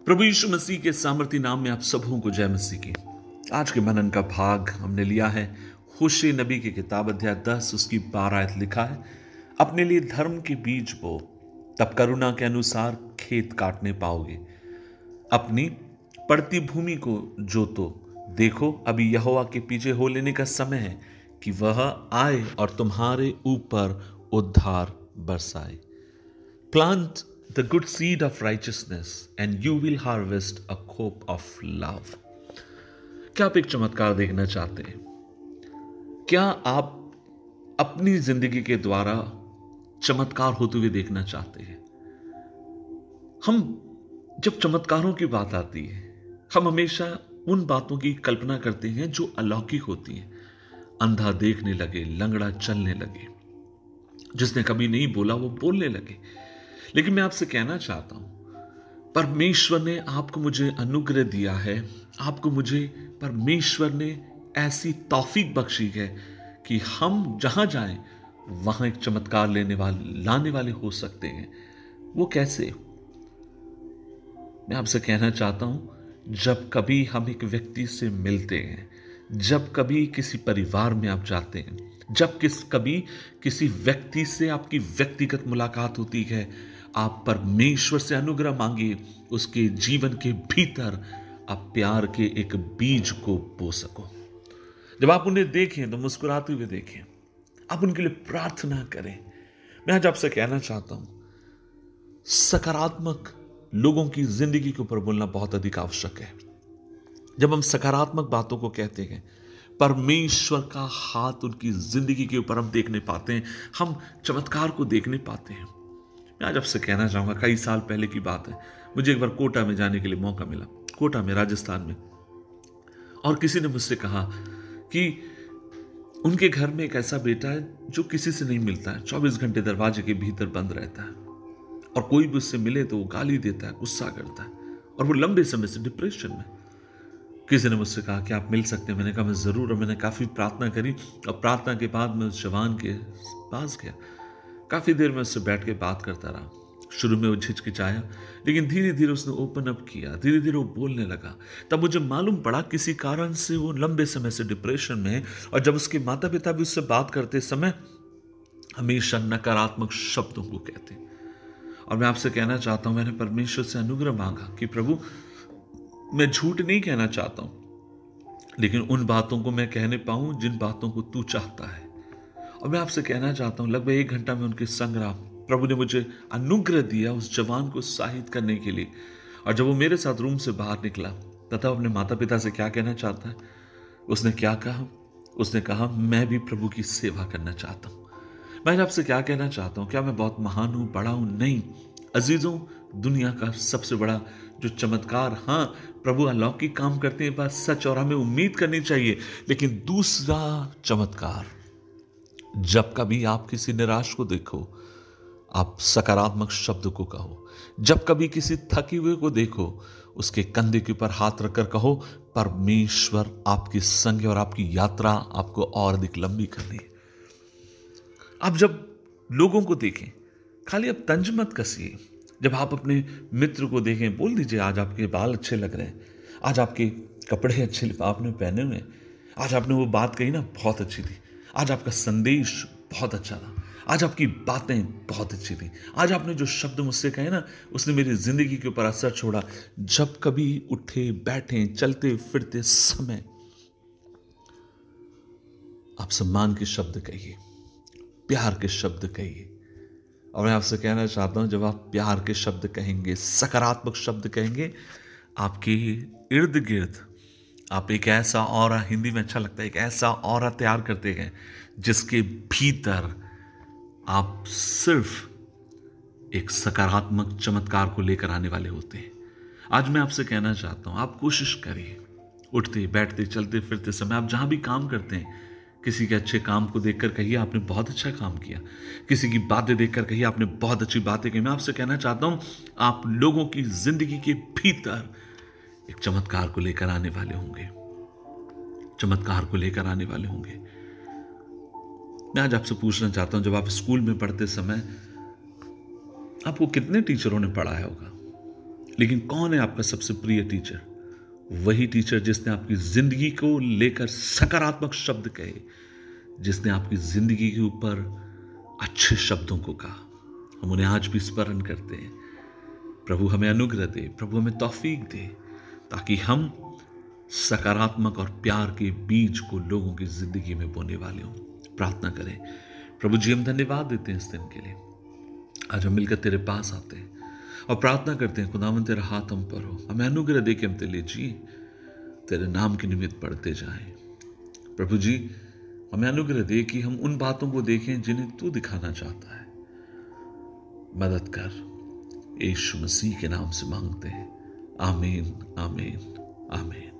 प्रभु यीशु मसीह के सामर्थी नाम में आप सबों को जय मसीह की। आज के मनन का भाग हमने लिया है होशे नबी की किताब अध्याय 10 उसकी 12 आयत। लिखा है, अपने लिए धर्म के बीज बो, तब करुणा के अनुसार खेत काटने पाओगे। अपनी पड़ती भूमि को जोतो, देखो अभी यहोवा के पीछे हो लेने का समय है कि वह आए और तुम्हारे ऊपर उद्धार बरसाए। Plant the good seed of righteousness and you will harvest a crop of love। क्या आप एक चमत्कार देखना चाहते हैं? क्या आप अपनी जिंदगी के द्वारा चमत्कार होते हुए देखना चाहते हैं? हम जब चमत्कारों की बात आती है, हम हमेशा उन बातों की कल्पना करते हैं जो अलौकिक होती हैं। अंधा देखने लगे, लंगड़ा चलने लगे, जिसने कभी नहीं बोला वो बोलने लगे। लेकिन मैं आपसे कहना चाहता हूं, परमेश्वर ने आपको मुझे अनुग्रह दिया है, आपको मुझे परमेश्वर ने ऐसी तौफीक बख्शी है कि हम जहां जाएं वहां एक चमत्कार लाने वाले हो सकते हैं। वो कैसे? मैं आपसे कहना चाहता हूं, जब कभी हम एक व्यक्ति से मिलते हैं, जब कभी किसी परिवार में आप जाते हैं, जब कभी किसी व्यक्ति से आपकी व्यक्तिगत मुलाकात होती है, आप परमेश्वर से अनुग्रह मांगिए, उसके जीवन के भीतर आप प्यार के एक बीज को बो सको। जब आप उन्हें देखें तो मुस्कुराते हुए देखें, आप उनके लिए प्रार्थना करें। मैं आज आपसे कहना चाहता हूं, सकारात्मक लोगों की जिंदगी के ऊपर बोलना बहुत अधिक आवश्यक है। जब हम सकारात्मक बातों को कहते हैं, परमेश्वर का हाथ उनकी जिंदगी के ऊपर हम देखने पाते हैं, हम चमत्कार को देखने पाते हैं। मैं आज आपसे कहना चाहूंगा, कई साल पहले की बात है, मुझे एक बार कोटा में जाने के लिए मौका मिला, कोटा में, राजस्थान में। और किसी ने मुझसे कहा कि उनके घर में एक ऐसा बेटा है जो किसी से नहीं मिलता है, 24 घंटे दरवाजे के भीतर बंद रहता है, और कोई भी उससे मिले तो वो गाली देता है, गुस्सा करता है, और वो लंबे समय से डिप्रेशन में। किसी ने मुझसे कहा कि आप मिल सकते हैं। मैंने कहा मैं जरूर। और मैंने काफी प्रार्थना करी, और प्रार्थना के बाद मैं उस जवान के पास गया। काफी देर में उससे बैठ के बात करता रहा। शुरू में वो झिझकिचाया, लेकिन धीरे धीरे उसने ओपन अप किया, धीरे धीरे वो बोलने लगा। तब मुझे मालूम पड़ा किसी कारण से वो लंबे समय से डिप्रेशन में है, और जब उसके माता पिता भी उससे बात करते समय हमेशा नकारात्मक शब्दों को कहते। और मैं आपसे कहना चाहता हूं, मैंने परमेश्वर से अनुग्रह मांगा कि प्रभु, मैं झूठ नहीं कहना चाहता हूं, लेकिन उन बातों को मैं कहने पाऊं जिन बातों को तू चाहता है। और मैं आपसे कहना चाहता हूं, लगभग 1 घंटा में उनके संग रहा। प्रभु ने मुझे अनुग्रह दिया उस जवान को उत्साहित करने के लिए। और जब वो मेरे साथ रूम से बाहर निकला, तथा अपने माता पिता से क्या कहना चाहता है, उसने क्या कहा? उसने कहा, मैं भी प्रभु की सेवा करना चाहता हूं। मैं आपसे क्या कहना चाहता हूं, क्या मैं बहुत महान हूं, बड़ा हूं? नहीं अजीजों, दुनिया का सबसे बड़ा जो चमत्कार, हाँ प्रभु अलौकिक काम करते हैं, बात सच, और हमें उम्मीद करनी चाहिए। लेकिन दूसरा चमत्कार, जब कभी आप किसी निराश को देखो, आप सकारात्मक शब्द को कहो। जब कभी किसी थके हुए को देखो, उसके कंधे के ऊपर हाथ रखकर कहो, परमेश्वर आपके संग है और आपकी यात्रा आपको और अधिक लंबी करनी है। आप जब लोगों को देखें, खाली आप तंज मत कसिए। जब आप अपने मित्र को देखें, बोल दीजिए, आज आपके बाल अच्छे लग रहे हैं, आज आपके कपड़े अच्छे आपने पहने हुए हैं, आज आपने वो बात कही ना, बहुत अच्छी थी, आज आपका संदेश बहुत अच्छा था, आज आपकी बातें बहुत अच्छी थी, आज आपने जो शब्द मुझसे कहे ना, उसने मेरी जिंदगी के ऊपर असर छोड़ा। जब कभी उठे बैठे चलते फिरते समय आप सम्मान के शब्द कहिए, प्यार के शब्द कहिए। और मैं आपसे कहना चाहता हूं, जब आप प्यार के शब्द कहेंगे, सकारात्मक शब्द कहेंगे, आपके इर्द गिर्द आप एक ऐसा ऑरा, हिंदी में अच्छा लगता है, एक ऐसा ऑरा तैयार करते हैं जिसके भीतर आप सिर्फ एक सकारात्मक चमत्कार को लेकर आने वाले होते हैं। आज मैं आपसे कहना चाहता हूं, आप कोशिश करिए, उठते बैठते चलते फिरते समय, आप जहां भी काम करते हैं, किसी के अच्छे काम को देखकर कहिए आपने बहुत अच्छा काम किया, किसी की बातें देखकर कहिए आपने बहुत अच्छी बातें की। मैं आपसे कहना चाहता हूं, आप लोगों की जिंदगी के भीतर एक चमत्कार को लेकर आने वाले होंगे, चमत्कार को लेकर आने वाले होंगे। मैं आज आपसे पूछना चाहता हूं, जब आप स्कूल में पढ़ते समय आपको कितने टीचरों ने पढ़ाया होगा? लेकिन कौन है आपका सबसे प्रिय टीचर? वही टीचर जिसने आपकी जिंदगी को लेकर सकारात्मक शब्द कहे, जिसने आपकी जिंदगी के ऊपर अच्छे शब्दों को कहा। हम उन्हें आज भी स्मरण करते हैं। प्रभु हमें अनुग्रह दे, प्रभु हमें तौफीक दे, ताकि हम सकारात्मक और प्यार के बीज को लोगों की जिंदगी में बोने वाले हों। प्रार्थना करें। प्रभु जी, हम धन्यवाद देते हैं इस दिन के लिए। आज हम मिलकर तेरे पास आते हैं और प्रार्थना करते हैं, खुदावंद तेरा हाथ हम पर हो, हमें अनुग्रह दे के हम तेरे लिए जी तेरे नाम के निमित्त बढ़ते जाएं। प्रभु जी, हमें अनुग्रह दे कि हम उन बातों को देखें जिन्हें तू दिखाना चाहता है। मदद कर, यीशु मसीह के नाम से मांगते हैं। आमीन, आमीन, आमीन।